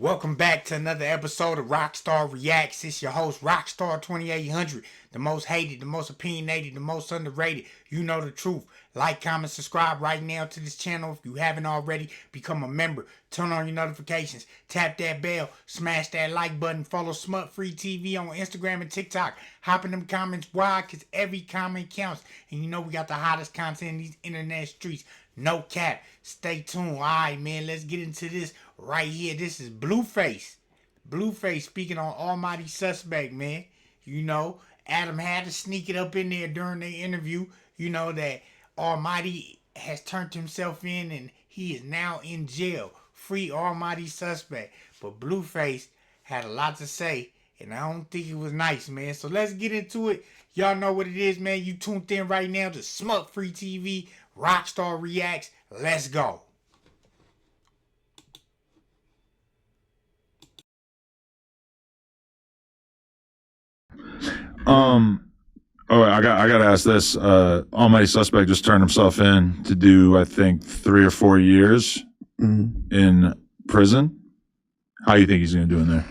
Welcome back to another episode of Rockstar Reacts. It's your host, Rocstar 2800. The most hated, the most opinionated, the most underrated. You know the truth. Like, comment, subscribe right now to this channel if you haven't already. Become a member. Turn on your notifications. Tap that bell. Smash that like button. Follow Smut Free TV on Instagram and TikTok. Hop in them comments. Why? Because every comment counts. And you know we got the hottest content in these internet streets. No cap. Stay tuned. Alright, man. Let's get into this right here. This is Blueface. Blueface speaking on Almighty Suspect, man. You know, Adam had to sneak it up in there during the interview. You know that Almighty has turned himself in and he is now in jail. Free Almighty Suspect. But Blueface had a lot to say, and I don't think it was nice, man. So let's get into it. Y'all know what it is, man. You tuned in right now to Smut Free TV, Rockstar Reacts. Let's go. Oh, I got to ask this. Almighty Suspect just turned himself in to do, I think, 3 or 4 years in prison. How do you think he's going to do in there?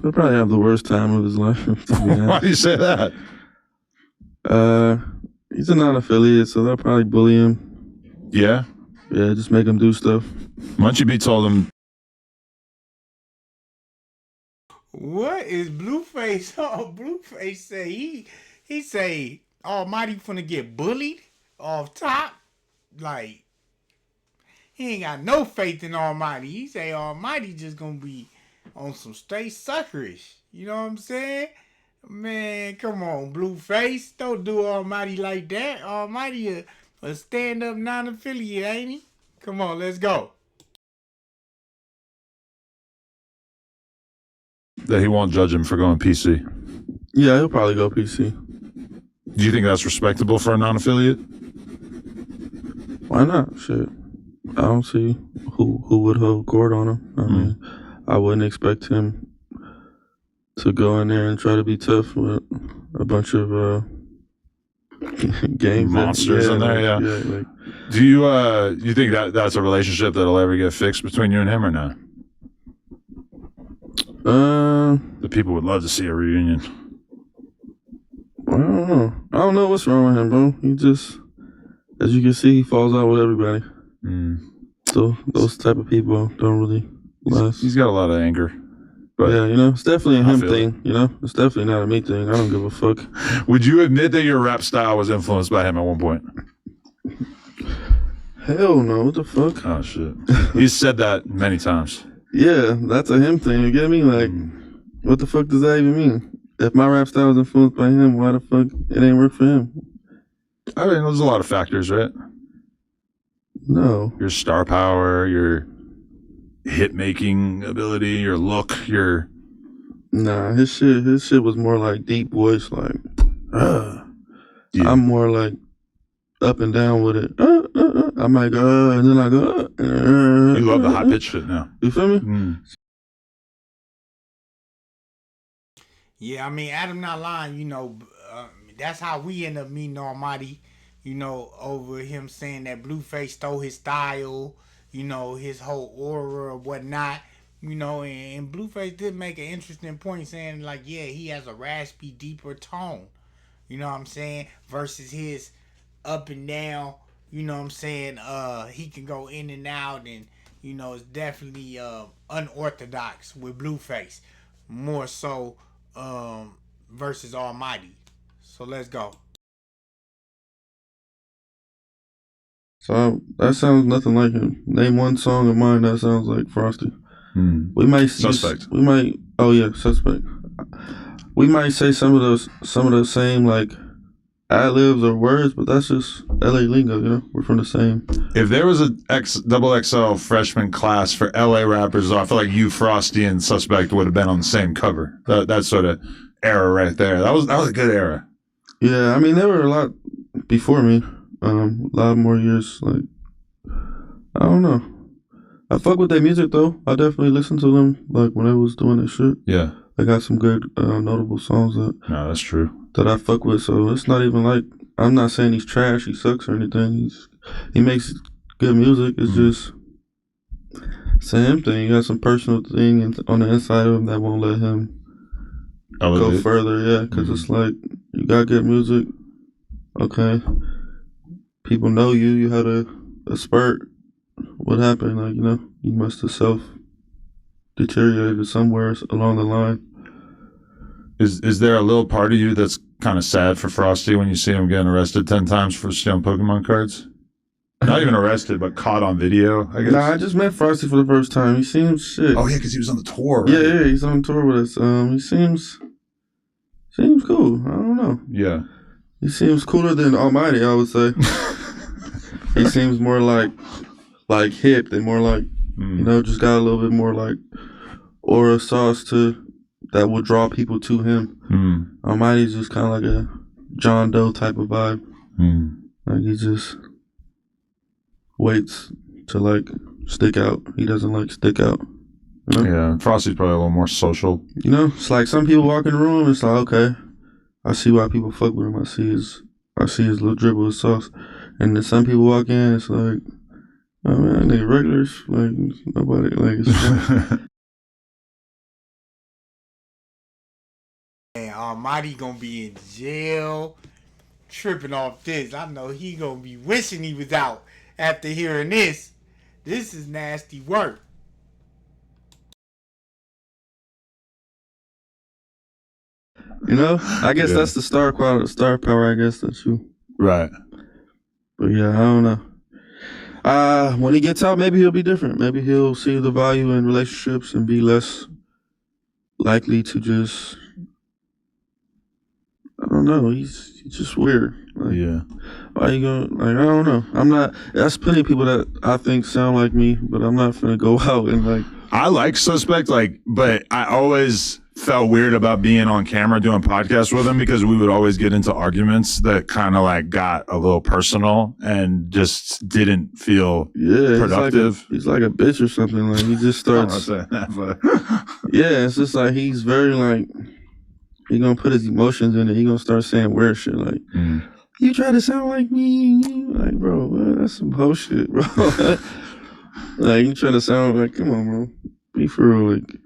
He'll probably have the worst time of his life. Why do you say that? He's a non-affiliate, so they'll probably bully him. Yeah? Yeah, just make him do stuff. Why don't you be told him? What is Blueface? Oh, Blueface say he say Almighty finna get bullied off top. Like, he ain't got no faith in Almighty. He say Almighty just gonna be on some straight suckerish. You know what I'm saying? Man, come on, Blueface. Don't do Almighty like that. Almighty a stand-up non-affiliate, ain't he? Come on, let's go. That he won't judge him for going PC. Yeah, he'll probably go PC. Do you think that's respectable for a non-affiliate? Why not? Shit. I don't see who would hold court on him. I mean, I wouldn't expect him to go in there and try to be tough with a bunch of gangs monsters in there. Yeah. Like, do you think that's a relationship that'll ever get fixed between you and him or not? The people would love to see a reunion. I don't know. I don't know what's wrong with him, bro. He just, as you can see, he falls out with everybody. So those type of people don't really last. He's got a lot of anger. But yeah, you know, it's definitely a him thing. You know, it's definitely not a me thing. I don't give a fuck. Would you admit that your rap style was influenced by him at one point? Hell no. What the fuck? Oh shit. He's said that many times. Yeah, that's a him thing. You get me? Like, what the fuck does that even mean? If my rap style was influenced by him, why the fuck it ain't work for him? I mean, there's a lot of factors, right? No. Your star power, your hit making ability, your look, your Nah, his shit was more like deep voice, like yeah. I'm more like up and down with it. I might go and then I go You love the high pitch shit now. You feel me? Yeah, I mean, Adam not lying, you know, that's how we end up meeting Almighty, you know, over him saying that Blueface stole his style, you know, his whole aura or whatnot, you know, and Blueface did make an interesting point saying, like, yeah, he has a raspy, deeper tone, you know what I'm saying, versus his up and down, you know what I'm saying, he can go in and out, and, you know, it's definitely unorthodox with Blueface, more so versus Almighty. So let's go. So that sounds nothing like him. Name one song of mine that sounds like Frosty. We might Suspect. Suspect. We might say some of the same like ad-libs or words, but that's just LA lingo, you know? We're from the same. If there was a double XL freshman class for LA rappers, I feel like you, Frosty, and Suspect would have been on the same cover. That sort of era right there. That was a good era. Yeah, I mean, there were a lot before me. A lot more years. Like, I don't know. I fuck with their music though. I definitely listened to them like when they was doing their shit. Yeah, they got some good notable songs no, that's true. That I fuck with. So it's not even like, I'm not saying he's trash, he sucks or anything. He makes good music. It's just Same thing. You got some personal thing on the inside of him that won't let him go further. Yeah, because it's like you got good music. Okay, people know you. You had a spurt. What happened? Like, you must have deteriorated somewhere along the line. Is there a little part of you that's kind of sad for Frosty when you see him getting arrested 10 times for stealing Pokemon cards? Not even arrested, but caught on video, I guess. Nah, I just met Frosty for the first time. He seems shit. Oh, yeah, because he was on the tour. Right? Yeah, he's on tour with us. He seems cool. I don't know. Yeah. He seems cooler than Almighty, I would say. He seems more like hip and more like, just got a little bit more like aura sauce that will draw people to him. Almighty's just kind of like a John Doe type of vibe. Like he just waits to like stick out. He doesn't like stick out. Yeah, Frosty's probably a little more social. It's like some people walk in the room, it's like, okay, I see why people fuck with him. I see his little dribble of sauce. And then some people walk in, it's like, oh man, they regulars, like nobody, like it's Man, Almighty gonna be in jail, tripping off this. I know he gonna be wishing he was out after hearing this. This is nasty work. I guess that's the star power, I guess, that you. Right. But yeah, I don't know. When he gets out, maybe he'll be different. Maybe he'll see the value in relationships and be less likely to just. I don't know. He's just weird. Like, yeah. Why you gonna like? I don't know. I'm not. There's plenty of people that I think sound like me, but I'm not gonna go out and like. I like Suspect, but I always felt weird about being on camera doing podcasts with him because we would always get into arguments that kind of like got a little personal and just didn't feel productive. He's like a bitch or something. Like he just starts. Yeah, it's just like he's very like. He gonna put his emotions in it. He gonna start saying weird shit like, "You try to sound like me." Like, bro, man, that's some bullshit, bro. Like, you try to sound like, come on, bro, be for real. Like,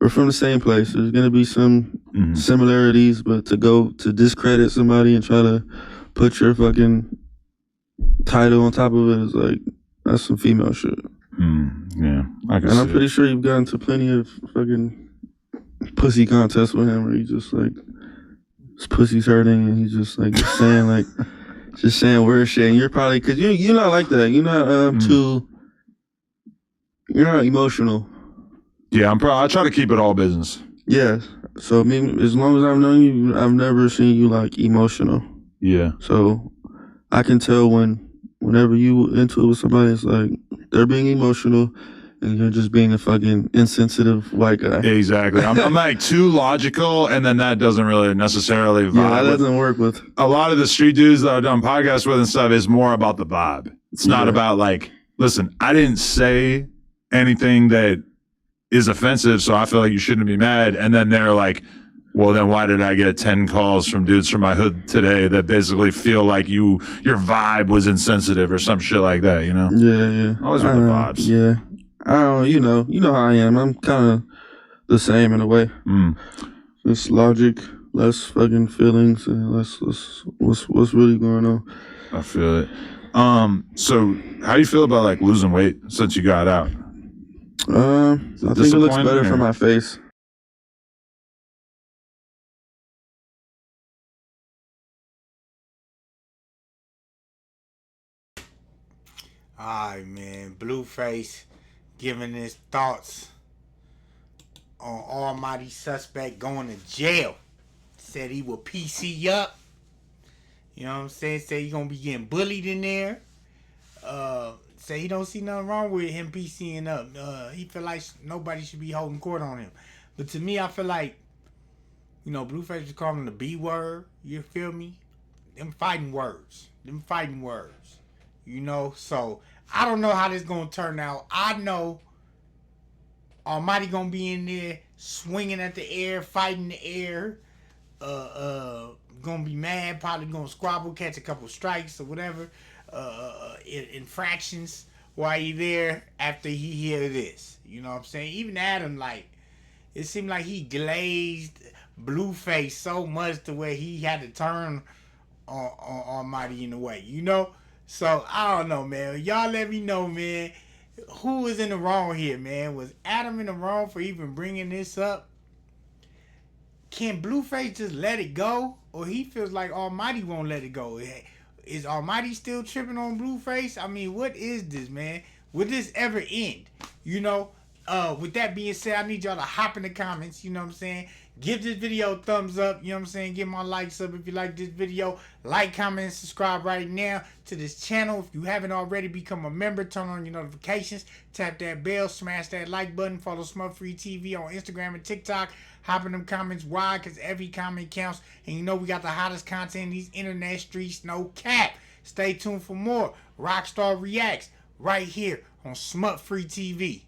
we're from the same place. There's gonna be some similarities, but to go to discredit somebody and try to put your fucking title on top of it is like that's some female shit. Yeah, and I'm pretty sure you've gotten to plenty of fucking. Pussy contest with him where he just like his pussy's hurting and he's just like just saying weird shit and you're probably because you're not like that, you're not you're not emotional. Yeah, I try to keep it all business. Yeah, so I mean, as long as I've known you, I've never seen you like emotional. Yeah, so I can tell whenever you into it with somebody, it's like they're being emotional. And you're just being a fucking insensitive white guy. Exactly. I'm like too logical, and then that doesn't really necessarily vibe. Yeah, that doesn't work with. A lot of the street dudes that I've done podcasts with and stuff is more about the vibe. It's not about like, listen, I didn't say anything that is offensive, so I feel like you shouldn't be mad. And then they're like, well, then why did I get 10 calls from dudes from my hood today that basically feel like your vibe was insensitive or some shit like that, Yeah. Always with the vibes. Yeah. I don't, you know how I am. I'm kind of the same in a way. Just logic, less fucking feelings, and less what's really going on. I feel it. So how do you feel about like losing weight since you got out? I think it looks better for my face. Alright, man. Blueface giving his thoughts on Almighty Suspect going to jail. Said he will PC up. You know what I'm saying? Say he gonna be getting bullied in there. Say he don't see nothing wrong with him PCing up. He feel like nobody should be holding court on him. But to me, I feel like, Blueface was calling the B word. You feel me? Them fighting words. So I don't know how this gonna turn out. I know Almighty gonna be in there swinging at the air, fighting the air. Gonna be mad, probably gonna squabble, catch a couple strikes or whatever, infractions while he there after he hear this. You know what I'm saying? Even Adam, like, it seemed like he glazed Blueface so much to where he had to turn on Almighty in a way, you know? So, I don't know, man. Y'all let me know, man. Who was in the wrong here, man? Was Adam in the wrong for even bringing this up? Can Blueface just let it go? Or he feels like Almighty won't let it go? Is Almighty still tripping on Blueface? I mean, what is this, man? Will this ever end? You know? With that being said, I need y'all to hop in the comments, you know what I'm saying? Give this video a thumbs up, you know what I'm saying? Give my likes up if you like this video. Like, comment, and subscribe right now to this channel. If you haven't already, become a member. Turn on your notifications. Tap that bell. Smash that like button. Follow Smut Free TV on Instagram and TikTok. Hop in them comments. Why? Because every comment counts. And you know we got the hottest content in these internet streets. No cap. Stay tuned for more Rockstar Reacts right here on Smut Free TV.